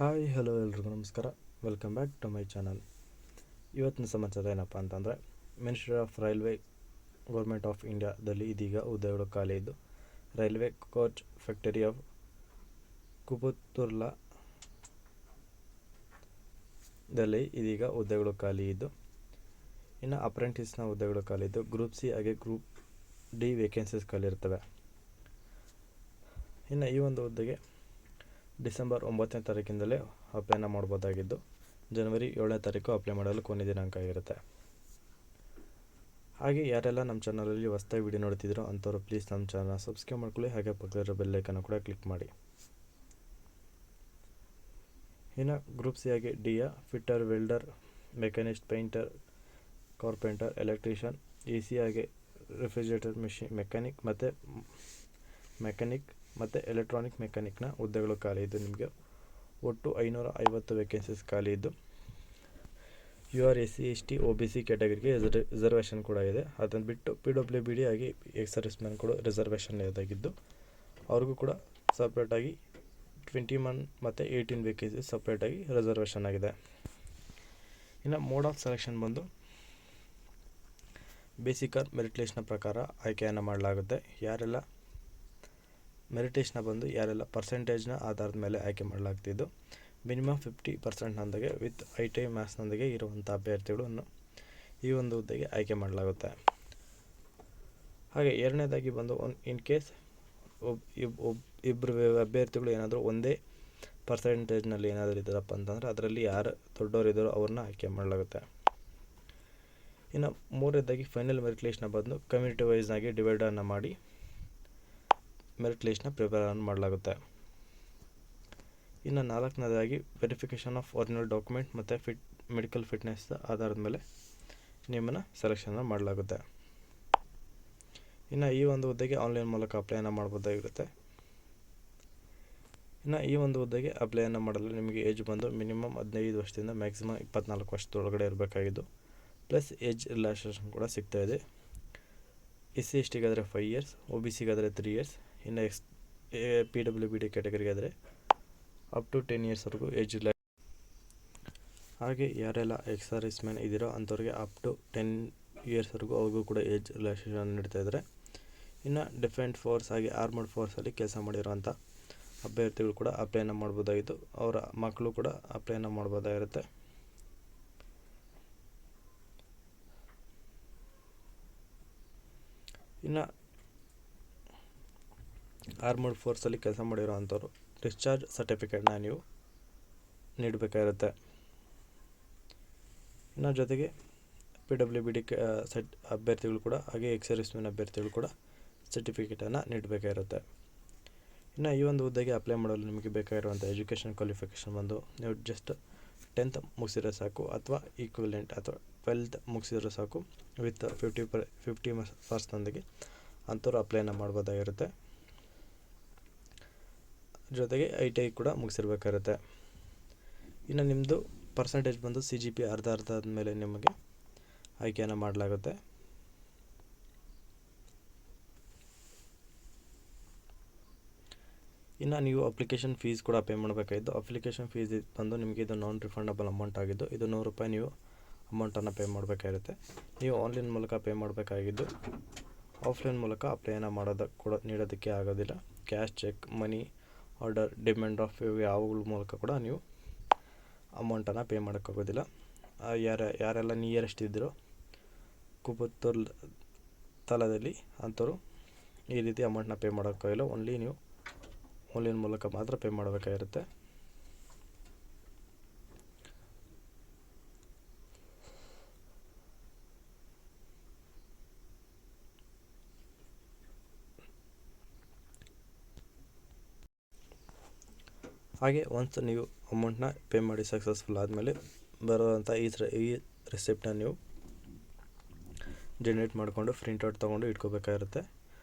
Hi hello ಎಲ್ರಿಗೂ ನಮಸ್ಕಾರ. Welcome back to my channel. ಇವತ್ತಿನ ಸಮಾಚಾರ ಏನಪ್ಪ ಅಂತಂದರೆ, ministry of railway government of ಇಂಡಿಯಾದಲ್ಲಿ ಇದೀಗ ಹುದ್ದೆಗಳು ಖಾಲಿ ಇದ್ದು, ರೈಲ್ವೆ ಕೋಚ್ ಫ್ಯಾಕ್ಟರಿ ಆಫ್ ಕುಪುತ್ತೂರ್ಲದಲ್ಲಿ ಇದೀಗ ಹುದ್ದೆಗಳು ಖಾಲಿ ಇದ್ದು, ಇನ್ನು ಅಪ್ರೆಂಟಿಸ್ನ ಹುದ್ದೆಗಳು ಖಾಲಿ ಇದ್ದು, ಗ್ರೂಪ್ ಸಿ ಹಾಗೆ ಗ್ರೂಪ್ ಡಿ ವೇಕೆನ್ಸೀಸ್ ಖಾಲಿ ಇರ್ತವೆ. ಇನ್ನು ಈ ಒಂದು ಹುದ್ದೆಗೆ ಡಿಸೆಂಬರ್ 9ನೇ ತಾರೀಕಿಂದಲೇ ಅಪ್ಲೈನ ಮಾಡ್ಬೋದಾಗಿದ್ದು, ಜನವರಿ 7ನೇ ತಾರೀಕು ಅಪ್ಲೈ ಮಾಡಲು ಕೊನೆ ದಿನಾಂಕ ಆಗಿರುತ್ತೆ. ಹಾಗೆ ಯಾರೆಲ್ಲ ನಮ್ಮ ಚಾನಲಲ್ಲಿ ಹೊಸದಾಗಿ ವಿಡಿಯೋ ನೋಡ್ತಿದ್ದೀರೋ ಅಂಥವ್ರು ಪ್ಲೀಸ್ ನಮ್ಮ ಚಾನಲ್ ಸಬ್ಸ್ಕ್ರೈಬ್ ಮಾಡ್ಕೊಳ್ಳಿ, ಹಾಗೆ ಪಕ್ಕದಲ್ಲಿರೋ ಬೆಲ್ಲೈಕನ್ನು ಕೂಡ ಕ್ಲಿಕ್ ಮಾಡಿ. ಇನ್ನು ಗ್ರೂಪ್ ಸಿ ಆಗಿ ಡಿಯ fitter, welder, machinist, painter, carpenter, electrician, A C ಹಾಗೆ ರೆಫ್ರಿಜರೇಟರ್ ಮೆಷಿನ್ ಮೆಕ್ಯಾನಿಕ್ ಮತ್ತು ಎಲೆಕ್ಟ್ರಾನಿಕ್ ಮೆಕ್ಯಾನಿಕ್ನ ಹುದ್ದೆಗಳು ಖಾಲಿ ಇದ್ದು, ನಿಮಗೆ ಒಟ್ಟು 550 ವೇಕೆನ್ಸೀಸ್ ಖಾಲಿ ಇದ್ದು, U R SC ST OBC ಕ್ಯಾಟಗರಿಗೆ ರಿಸರ್ವೇಷನ್ ಕೂಡ ಇದೆ. ಅದನ್ನು ಬಿಟ್ಟು PWBD ಆಗಿ ಎಕ್ಸ್ ಸರ್ವಿಸ್ ಮ್ಯಾನ್ ಕೂಡ ರಿಸರ್ವೇಷನ್ ಇದಾಗಿದ್ದು, ಅವ್ರಿಗೂ ಕೂಡ ಸಪ್ರೇಟಾಗಿ 21 ಮತ್ತು 18 ವೇಕೆನ್ಸೀಸ್ ಸಪ್ರೇಟಾಗಿ ರಿಸರ್ವೇಷನ್ ಆಗಿದೆ. ಇನ್ನು ಮೋಡ್ ಆಫ್ ಸೆಲೆಕ್ಷನ್ ಬಂದು ಬೇಸಿಕ್ ಆರ್ ಮೆರಿಟ್ ಲಿಸ್ಟ್ನ ಪ್ರಕಾರ ಆಯ್ಕೆಯನ್ನು ಮಾಡಲಾಗುತ್ತೆ. ಯಾರೆಲ್ಲ ಪರ್ಸೆಂಟೇಜ್ನ ಆಧಾರದ ಮೇಲೆ ಆಯ್ಕೆ ಮಾಡಲಾಗ್ತಿದ್ದು, ಮಿನಿಮಮ್ 50% ವಿತ್ ITI ಮ್ಯಾಥ್ಸ್ನೊಂದಿಗೆ ಇರುವಂಥ ಅಭ್ಯರ್ಥಿಗಳನ್ನು ಈ ಒಂದು ಹುದ್ದೆಗೆ ಆಯ್ಕೆ ಮಾಡಲಾಗುತ್ತೆ. ಹಾಗೆ ಎರಡನೇದಾಗಿ ಬಂದು ಇನ್ ಕೇಸ್ ಇಬ್ಬರು ಅಭ್ಯರ್ಥಿಗಳು ಏನಾದರೂ ಒಂದೇ ಪರ್ಸೆಂಟೇಜ್ನಲ್ಲಿ ಏನಾದರೂ ಇದ್ದಾರಪ್ಪ ಅಂತಂದರೆ, ಅದರಲ್ಲಿ ಯಾರು ದೊಡ್ಡವರಿದ್ದಾರೋ ಅವ್ರನ್ನ ಆಯ್ಕೆ ಮಾಡಲಾಗುತ್ತೆ. ಇನ್ನು ಮೂರನೇದಾಗಿ ಫೈನಲ್ ಮೆರಿಟ್ ಲಿಸ್ಟ್ನ ಬಂದು ಕಮ್ಯುನಿಟಿ ವೈಸ್ನಾಗಿ ಡಿವೈಡನ್ನು ಮಾಡಿ ಮೆರಿಟ್ ಲಿಸ್ಟ್ನ ಪ್ರಿಪೇರ್ ಮಾಡಲಾಗುತ್ತೆ. ಇನ್ನು ನಾಲ್ಕನೇದಾಗಿ ವೆರಿಫಿಕೇಷನ್ ಆಫ್ ಒರಿಜಿನಲ್ ಡಾಕ್ಯುಮೆಂಟ್ ಮತ್ತು ಮೆಡಿಕಲ್ ಫಿಟ್ನೆಸ್ ಆಧಾರದ ಮೇಲೆ ನಿಮ್ಮನ್ನು ಸೆಲೆಕ್ಷನ್ ಮಾಡಲಾಗುತ್ತೆ. ಇನ್ನು ಈ ಒಂದು ಹುದ್ದೆಗೆ ಆನ್ಲೈನ್ ಮೂಲಕ ಅಪ್ಲೈಯನ್ನು ಮಾಡ್ಬೋದಾಗಿರುತ್ತೆ. ಇನ್ನು ಈ ಒಂದು ಹುದ್ದೆಗೆ ಅಪ್ಲೈಯನ್ನು ಮಾಡಲು ನಿಮಗೆ ಏಜ್ ಬಂದು ಮಿನಿಮಮ್ 15 ವರ್ಷದಿಂದ ಮ್ಯಾಕ್ಸಿಮಮ್ 24 ವರ್ಷದೊಳಗಡೆ ಇರಬೇಕಾಗಿದ್ದು, ಪ್ಲಸ್ ಏಜ್ ರಿಲ್ಯಾಕ್ಸೇಷನ್ ಕೂಡ ಸಿಗ್ತಾಯಿದೆ. SC STಗಾದರೆ 5 ಇಯರ್ಸ್, OBCಗಾದರೆ 3 ಇಯರ್ಸ್, ಇನ್ನು PWBD ಕ್ಯಾಟಗರಿಗಾದರೆ ಅಪ್ ಟು 10 ಇಯರ್ಸ್ವರೆಗೂ ಏಜ್ ರಿಲ್ಯಾಕ್ಸ್. ಹಾಗೆ ಯಾರೆಲ್ಲ ಎಕ್ಸ್ ಸರ್ವಿಸ್ ಮ್ಯಾನ್ ಇದ್ದೀರೋ ಅಂಥವ್ರಿಗೆ ಅಪ್ ಟು 10 ಇಯರ್ಸ್ವರೆಗೂ ಅವ್ರಿಗೂ ಕೂಡ ಏಜ್ ರಿಲ್ಯಾಕ್ಸೇಷನ್ ನೀಡ್ತಾ ಇದ್ದಾರೆ. ಇನ್ನು ಡಿಫೆನ್ಸ್ ಫೋರ್ಸ್ ಹಾಗೆ ಆರ್ಮಡ್ ಫೋರ್ಸಲ್ಲಿ ಕೆಲಸ ಮಾಡಿರೋಂಥ ಅಭ್ಯರ್ಥಿಗಳು ಕೂಡ ಅಪ್ಲೈನ ಮಾಡ್ಬೋದಾಗಿದ್ದು, ಅವರ ಮಕ್ಕಳು ಕೂಡ ಅಪ್ಲೈನ ಮಾಡ್ಬೋದಾಗಿರುತ್ತೆ. ಇನ್ನು ಆರ್ಮಡ್ ಫೋರ್ಸಲ್ಲಿ ಕೆಲಸ ಮಾಡಿರೋ ಅಂಥವ್ರು ಡಿಸ್ಚಾರ್ಜ್ ಸರ್ಟಿಫಿಕೇಟ್ನ ನೀವು ನೀಡಬೇಕಾಗಿರುತ್ತೆ. ಇನ್ನು ಜೊತೆಗೆ PWBD ಅಭ್ಯರ್ಥಿಗಳು ಕೂಡ ಹಾಗೆ ಎಕ್ಸ್ ಸರ್ವಿಸ್ ಮ್ಯಾನ್ ಅಭ್ಯರ್ಥಿಗಳು ಕೂಡ ಸರ್ಟಿಫಿಕೇಟನ್ನು ನೀಡಬೇಕಾಗಿರುತ್ತೆ. ಇನ್ನು ಈ ಒಂದು ಹುದ್ದೆಗೆ ಅಪ್ಲೈ ಮಾಡಲು ನಿಮಗೆ ಬೇಕಾಗಿರುವಂಥ ಎಜುಕೇಷನ್ ಕ್ವಾಲಿಫಿಕೇಷನ್ ಬಂದು ನೀವು ಜಸ್ಟ್ 10th ಮುಗಿಸಿದ್ರೆ ಸಾಕು, ಅಥವಾ ಈಕ್ವಲೆಂಟ್ ಅಥವಾ 12th ಮುಗಿಸಿದ್ರೆ ಸಾಕು, ವಿತ್ 50 ಮಾರ್ಕ್ಸ್ನೊಂದಿಗೆ ಅಂಥವ್ರು ಅಪ್ಲೈನ ಮಾಡ್ಬೋದಾಗಿರುತ್ತೆ. ಜೊತೆಗೆ ITI ಕೂಡ ಮುಗಿಸಿರ್ಬೇಕಾಗಿರುತ್ತೆ. ಇನ್ನು ನಿಮ್ಮದು ಪರ್ಸೆಂಟೇಜ್ ಬಂದು CGP ಅರ್ಧ ಆದಮೇಲೆ ನಿಮಗೆ ಆಯ್ಕೆಯನ್ನು ಮಾಡಲಾಗುತ್ತೆ. ಇನ್ನು ನೀವು ಅಪ್ಲಿಕೇಶನ್ ಫೀಸ್ ಕೂಡ ಪೇ ಮಾಡಬೇಕಾಗಿದ್ದು, ಅಪ್ಲಿಕೇಶನ್ ಫೀಸ್ ಬಂದು ನಿಮಗೆ ಇದು ನಾನ್ ರಿಫಂಡಬಲ್ ಅಮೌಂಟ್ ಆಗಿದ್ದು, ಇದು 100 ರೂಪಾಯಿ ನೀವು ಅಮೌಂಟನ್ನು ಪೇ ಮಾಡಬೇಕಾಗಿರುತ್ತೆ. ನೀವು ಆನ್ಲೈನ್ ಮೂಲಕ ಪೇ ಮಾಡಬೇಕಾಗಿದ್ದು, ಆಫ್ಲೈನ್ ಮೂಲಕ ಅಪ್ಲೈನ ನೀಡೋದಕ್ಕೆ ಆಗೋದಿಲ್ಲ. Cash, cheque, money order, demand ಆಫ್ ಯಾವುಗಳ ಮೂಲಕ ಕೂಡ ನೀವು ಅಮೌಂಟನ್ನು ಪೇ ಮಾಡೋಕ್ಕಾಗೋದಿಲ್ಲ. ಯಾರೆಲ್ಲ ನಿಯರೆಸ್ಟ್ ಇದ್ದೀರೋ ಕುಪುತ್ತೂರ್ ಸ್ಥಳದಲ್ಲಿ ಅಂಥವ್ರು ಈ ರೀತಿ ಅಮೌಂಟನ್ನ ಪೇ ಮಾಡೋಕ್ಕಾಗಿಲ್ಲ. ಓನ್ಲಿ ನೀವು ಆನ್ಲೈನ್ ಮೂಲಕ ಮಾತ್ರ ಪೇ ಮಾಡಬೇಕಾಗಿರುತ್ತೆ. ಹಾಗೆ ಒನ್ಸ್ ನೀವು ಅಮೌಂಟನ್ನ ಪೇ ಮಾಡಿ ಸಕ್ಸಸ್ಫುಲ್ ಆದಮೇಲೆ ಬರುವಂಥ ಈ ರಿಸಿಪ್ಟನ್ನ ನೀವು ಜನರೇಟ್ ಮಾಡಿಕೊಂಡು ಪ್ರಿಂಟೌಟ್ ತೊಗೊಂಡು ಇಟ್ಕೋಬೇಕಾಗಿರುತ್ತೆ.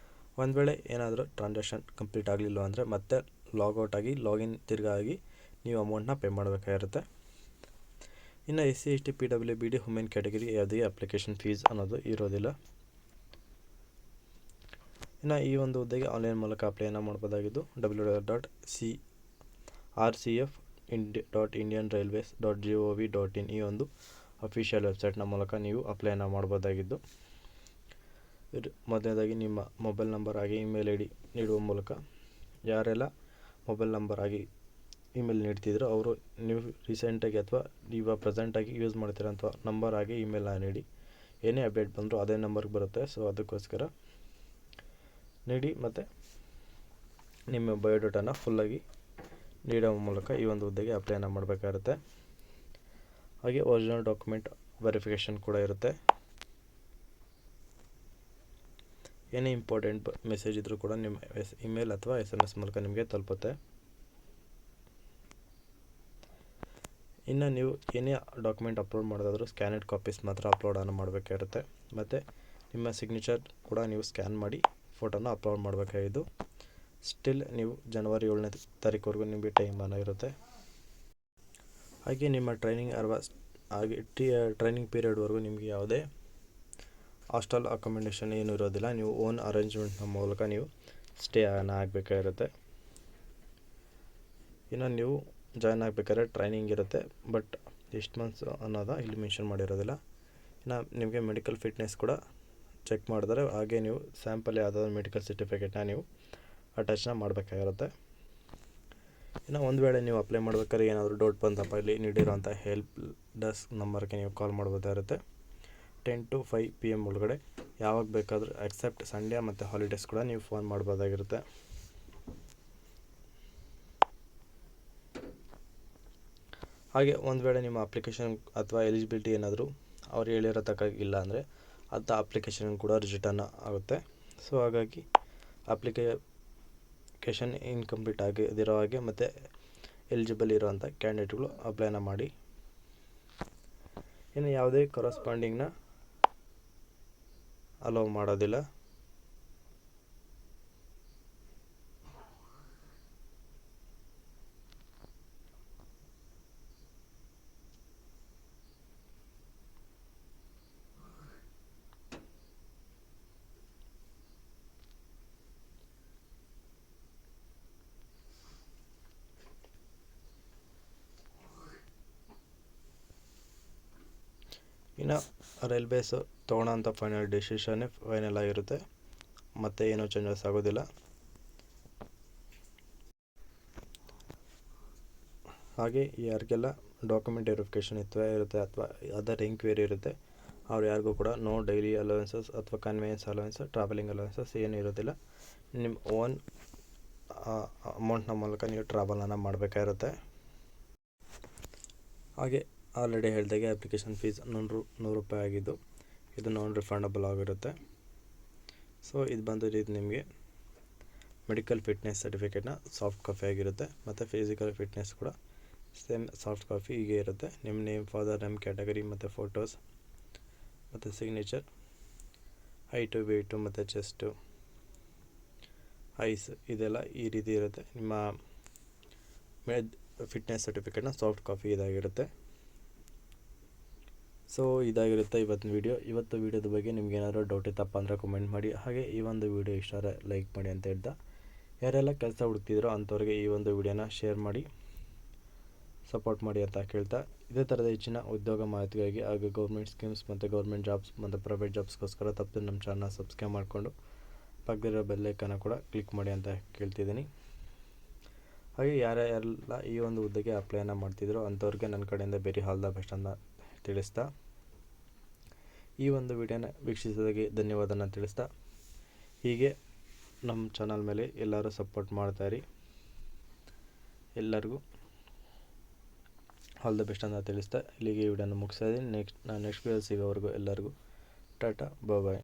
ಒಂದು ವೇಳೆ ಏನಾದರೂ ಟ್ರಾನ್ಸಾಕ್ಷನ್ ಕಂಪ್ಲೀಟ್ ಆಗಲಿಲ್ಲ ಅಂದರೆ ಮತ್ತೆ ಲಾಗೌಟ್ ಆಗಿ ಲಾಗಿನ್ ತಿರ್ಗಾಗಿ ನೀವು ಅಮೌಂಟನ್ನ ಪೇ ಮಾಡಬೇಕಾಗಿರುತ್ತೆ. ಇನ್ನು SC ST PWBD women category ಯಾವುದೇ ಅಪ್ಲಿಕೇಶನ್ ಫೀಸ್ ಅನ್ನೋದು ಇರೋದಿಲ್ಲ. ಇನ್ನು ಈ ಒಂದು ಹುದ್ದೆಗೆ ಆನ್ಲೈನ್ ಮೂಲಕ ಅಪ್ಲೈನ ಮಾಡ್ಬೋದಾಗಿದ್ದು, www.rcf www.indianrailways.gov.in ಈ ಒಂದು ಅಫಿಷಿಯಲ್ ವೆಬ್ಸೈಟ್ನ ಮೂಲಕ ನೀವು ಅಪ್ಲೈನ ಮಾಡ್ಬೋದಾಗಿದ್ದು, ಮೊದಲನೇದಾಗಿ ನಿಮ್ಮ ಮೊಬೈಲ್ ನಂಬರ್ ಹಾಗೆ ಇಮೇಲ್ ಐ ಡಿ ನೀಡುವ ಮೂಲಕ ಯಾರೆಲ್ಲ ಮೊಬೈಲ್ ನಂಬರ್ ಆಗಿ ಇಮೇಲ್ ನೀಡ್ತಿದ್ರು ಅವರು ನೀವು ರೀಸೆಂಟಾಗಿ ಅಥವಾ ಇವಾಗ ಪ್ರೆಸೆಂಟಾಗಿ ಯೂಸ್ ಮಾಡ್ತಿರೋಂಥ ನಂಬರ್ ಆಗಿ ಇಮೇಲ್ನ ನೀಡಿ. ಏನೇ ಅಪ್ಡೇಟ್ ಬಂದರೂ ಅದೇ ನಂಬರ್ಗೆ ಬರುತ್ತೆ. ಸೊ ಅದಕ್ಕೋಸ್ಕರ ನೀಡಿ ಮತ್ತು ನಿಮ್ಮ ಬಯೋಡೇಟಾನ ಫುಲ್ಲಾಗಿ ನೀಡೋ ಮೂಲಕ ಈ ಒಂದು ಹುದ್ದೆಗೆ ಅಪ್ಲೈನ ಮಾಡಬೇಕಾಗುತ್ತೆ. ಹಾಗೆ ಒರಿಜಿನಲ್ ಡಾಕ್ಯುಮೆಂಟ್ ವೆರಿಫಿಕೇಷನ್ ಕೂಡ ಇರುತ್ತೆ. ಏನೇ ಇಂಪಾರ್ಟೆಂಟ್ ಮೆಸೇಜ್ ಇದ್ದರೂ ಕೂಡ ನಿಮ್ಮ ಇಮೇಲ್ ಅಥವಾ SMS ಮೂಲಕ ನಿಮಗೆ ತಲುಪುತ್ತೆ. ಇನ್ನು ನೀವು ಏನೇ ಡಾಕ್ಯುಮೆಂಟ್ ಅಪ್ಲೋಡ್ ಮಾಡೋದಾದರೂ ಸ್ಕ್ಯಾನೆಡ್ ಕಾಪೀಸ್ ಮಾತ್ರ ಅಪ್ಲೋಡನ್ನು ಮಾಡಬೇಕಾಗಿರುತ್ತೆ. ಮತ್ತು ನಿಮ್ಮ ಸಿಗ್ನೇಚರ್ ಕೂಡ ನೀವು ಸ್ಕ್ಯಾನ್ ಮಾಡಿ ಫೋಟೋನ ಅಪ್ಲೋಡ್ ಮಾಡಬೇಕಾಗಿದ್ದು, ಸ್ಟಿಲ್ ನೀವು ಜನವರಿ 7ನೇ ತಾರೀಕುವರೆಗೂ ನಿಮಗೆ ಟೈಮ್ ಇರುತ್ತೆ. ಹಾಗೆ ನಿಮ್ಮ ಟ್ರೈನಿಂಗ್ ಪೀರಿಯಡ್ವರೆಗೂ ನಿಮಗೆ ಯಾವುದೇ ಹಾಸ್ಟೆಲ್ ಅಕಾಮಿಡೇಷನ್ ಏನೂ ಇರೋದಿಲ್ಲ. ನೀವು ಓನ್ ಅರೇಂಜ್ಮೆಂಟ್ನ ಮೂಲಕ ನೀವು ಸ್ಟೇ ಆಗಬೇಕಾಗಿರುತ್ತೆ. ಇನ್ನು ನೀವು ಜಾಯ್ನ್ ಆಗಬೇಕಾದ್ರೆ ಟ್ರೈನಿಂಗ್ ಇರುತ್ತೆ, ಬಟ್ ಎಷ್ಟು ಮಂತ್ಸ್ ಅನ್ನೋದು ಇಲ್ಲಿ ಮೆನ್ಷನ್ ಮಾಡಿರೋದಿಲ್ಲ. ಇನ್ನು ನಿಮಗೆ ಮೆಡಿಕಲ್ ಫಿಟ್ನೆಸ್ ಕೂಡ ಚೆಕ್ ಮಾಡಿದ್ರೆ, ಹಾಗೆ ನೀವು ಸ್ಯಾಂಪಲ್ ಯಾವುದಾದ್ರು ಮೆಡಿಕಲ್ ಸರ್ಟಿಫಿಕೇಟ್ನ ನೀವು ಅಟ್ಯಾಚ್ನ ಮಾಡಬೇಕಾಗಿರುತ್ತೆ. ಇನ್ನು ಒಂದು ವೇಳೆ ನೀವು ಅಪ್ಲೈ ಮಾಡ್ಬೇಕಾದ್ರೆ ಏನಾದರೂ ಡೌಟ್ ಬಂತಪ್ಪ, ಇಲ್ಲಿ ನೀಡಿರೋಂಥ ಹೆಲ್ಪ್ ಡೆಸ್ಕ್ ನಂಬರ್ಗೆ ನೀವು ಕಾಲ್ ಮಾಡ್ಬೋದಾಗಿರುತ್ತೆ. 10 to 5 PM ಒಳಗಡೆ ಯಾವಾಗ ಬೇಕಾದರೂ ಎಕ್ಸೆಪ್ಟ್ ಸಂಡೇ ಮತ್ತು ಹಾಲಿಡೇಸ್ ಕೂಡ ನೀವು ಫೋನ್ ಮಾಡ್ಬೋದಾಗಿರುತ್ತೆ. ಹಾಗೆ ಒಂದು ವೇಳೆ ನಿಮ್ಮ ಅಪ್ಲಿಕೇಶನ್ ಅಥವಾ ಎಲಿಜಿಬಿಲಿಟಿ ಏನಾದರೂ ಅವ್ರು ಹೇಳಿರೋ ಇಲ್ಲ ಅಂದರೆ ಅಂಥ ಅಪ್ಲಿಕೇಶನ್ ಕೂಡ ರಿಜೆಕ್ಟನ್ನು ಆಗುತ್ತೆ. ಸೊ ಹಾಗಾಗಿ ಅಪ್ಲಿಕೇಶನ್ ಇನ್ಕಂಪ್ಲೀಟ್ ಆಗಿದಿರೋ ಹಾಗೆ ಮತ್ತು ಎಲಿಜಿಬಲ್ ಇರೋವಂಥ ಕ್ಯಾಂಡಿಡೇಟ್ಗಳು ಅಪ್ಲೈನ ಮಾಡಿ. ಇನ್ನು ಯಾವುದೇ ಕರೆಸ್ಪಾಂಡಿಂಗ್ನ ಅಲೋ ಮಾಡೋದಿಲ್ಲ. ಇನ್ನು ರೈಲ್ವೇಸು ತೊಗೊಳೋಂಥ ಫೈನಲ್ ಡಿಸಿಷನ್ನೇ ಫೈನಲ್ ಆಗಿರುತ್ತೆ, ಮತ್ತು ಏನೂ ಚೇಂಜಸ್ ಆಗೋದಿಲ್ಲ. ಹಾಗೆ ಯಾರಿಗೆಲ್ಲ ಡಾಕ್ಯುಮೆಂಟ್ ವೆರಿಫಿಕೇಷನ್ ಇರುತ್ತೆ ಅಥವಾ ಅದರ್ ಎಂಕ್ವೈರಿ ಇರುತ್ತೆ, ಅವ್ರು ಯಾರಿಗೂ ಕೂಡ ನೋ ಡೈಲಿ ಅಲವೆನ್ಸಸ್ ಅಥವಾ ಕನ್ವೆಯನ್ಸ್ ಅಲವೆನ್ಸ್, ಟ್ರಾವೆಲಿಂಗ್ ಅಲವೆನ್ಸಸ್ ಏನೂ ಇರೋದಿಲ್ಲ. ನಿಮ್ಮ ಓನ್ ಅಮೌಂಟ್ನ ಮೂಲಕ ನೀವು ಟ್ರಾವೆಲನ್ನು ಮಾಡಬೇಕಾಗಿರುತ್ತೆ. ಹಾಗೆ ಆಲ್ರೆಡಿ ಹೇಳಿದಾಗೆ ಅಪ್ಲಿಕೇಶನ್ ಫೀಸ್ 100 ರೂಪಾಯಿ ಆಗಿದ್ದು, ಇದು ನಾನ್ ರಿಫಂಡಬಲ್ ಆಗಿರುತ್ತೆ. ಸೊ ಇದು ಬಂದು ನಿಮಗೆ ಮೆಡಿಕಲ್ ಫಿಟ್ನೆಸ್ ಸರ್ಟಿಫಿಕೇಟ್ನ ಸಾಫ್ಟ್ ಕಾಪಿ ಆಗಿರುತ್ತೆ, ಮತ್ತು ಫಿಸಿಕಲ್ ಫಿಟ್ನೆಸ್ ಕೂಡ ಸೇಮ್ ಸಾಫ್ಟ್ ಕಾಪಿ ಹೀಗೆ ಇರುತ್ತೆ. ನಿಮ್ಮ ನೇಮ್, ಫಾದರ್ ನೇಮ್, ಕ್ಯಾಟಗರಿ ಮತ್ತು ಫೋಟೋಸ್ ಮತ್ತು ಸಿಗ್ನೇಚರ್, ಹೈಟು, ವೆಯ್ಟು ಮತ್ತು ಚೆಸ್ಟು, ಐಸ್ ಇದೆಲ್ಲ ಈ ರೀತಿ ಇರುತ್ತೆ. ನಿಮ್ಮ ಫಿಟ್ನೆಸ್ ಸರ್ಟಿಫಿಕೇಟ್ನ ಸಾಫ್ಟ್ ಕಾಪಿ ಇದಾಗಿರುತ್ತೆ. ಸೊ ಇದಾಗಿರುತ್ತೆ ಇವತ್ತಿನ ವಿಡಿಯೋದ ಬಗ್ಗೆ ನಿಮ್ಗೆ ಏನಾದರೂ ಡೌಟ್ ಇತ್ತಪ್ಪ ಅಂದರೆ ಕಮೆಂಟ್ ಮಾಡಿ. ಹಾಗೆ ಈ ಒಂದು ವಿಡಿಯೋ ಇಷ್ಟ ಲೈಕ್ ಮಾಡಿ ಅಂತ ಹೇಳ್ತಾ, ಯಾರೆಲ್ಲ ಕೆಲಸ ಹುಡುಕ್ತಿದ್ರೋ ಅಂಥವ್ರಿಗೆ ಈ ಒಂದು ವಿಡಿಯೋನ ಶೇರ್ ಮಾಡಿ ಸಪೋರ್ಟ್ ಮಾಡಿ ಅಂತ ಕೇಳ್ತಾ, ಇದೇ ಥರದ ಹೆಚ್ಚಿನ ಉದ್ಯೋಗ ಮಾಹಿತಿಗಾಗಿ ಹಾಗೂ ಗೌರ್ಮೆಂಟ್ ಸ್ಕೀಮ್ಸ್ ಮತ್ತು ಗೌರ್ಮೆಂಟ್ ಜಾಬ್ಸ್ ಮತ್ತು ಪ್ರೈವೇಟ್ ಜಾಬ್ಸ್ಗೋಸ್ಕರ ತಪ್ಪದೆ ನಮ್ಮ ಚಾನಲ್ನ ಸಬ್ಸ್ಕ್ರೈಬ್ ಮಾಡಿಕೊಂಡು ಪಕ್ಕದಲ್ಲಿರೋ ಬೆಲ್ಲೈಕನ್ನ ಕೂಡ ಕ್ಲಿಕ್ ಮಾಡಿ ಅಂತ ಕೇಳ್ತಿದ್ದೀನಿ. ಹಾಗೆ ಯಾರೆಲ್ಲ ಈ ಒಂದು ಹುದ್ದೆಗೆ ಅಪ್ಲೈನ ಮಾಡ್ತಿದ್ರು ಅಂಥವ್ರಿಗೆ ನನ್ನ ಕಡೆಯಿಂದ ವೆರಿ ಆಲ್ ದ ಬೆಸ್ಟ್ ಅಂತ ತಿಳಿಸ್ತಾ, ಈ ಒಂದು ವಿಡಿಯೋನ ವೀಕ್ಷಿಸಿದಾಗೆ ಧನ್ಯವಾದನ ತಿಳಿಸ್ತಾ, ಹೀಗೆ ನಮ್ಮ ಚಾನಲ್ ಮೇಲೆ ಎಲ್ಲರೂ ಸಪೋರ್ಟ್ ಮಾಡ್ತಾಯಿರಿ. ಎಲ್ಲರಿಗೂ ಆಲ್ ದ ಬೆಸ್ಟ್ ಅಂತ ತಿಳಿಸ್ತಾ ಇಲ್ಲಿಗೆ ಈ ವಿಡಿಯೋನ ಮುಗಿಸ್ತಾ ಇದ್ದೀನಿ. ನೆಕ್ಸ್ಟ್ ವಿಡಿಯೋ ಸಿಗೋವರೆಗೂ ಎಲ್ಲರಿಗೂ ಟಾಟಾ ಬಾಯ್.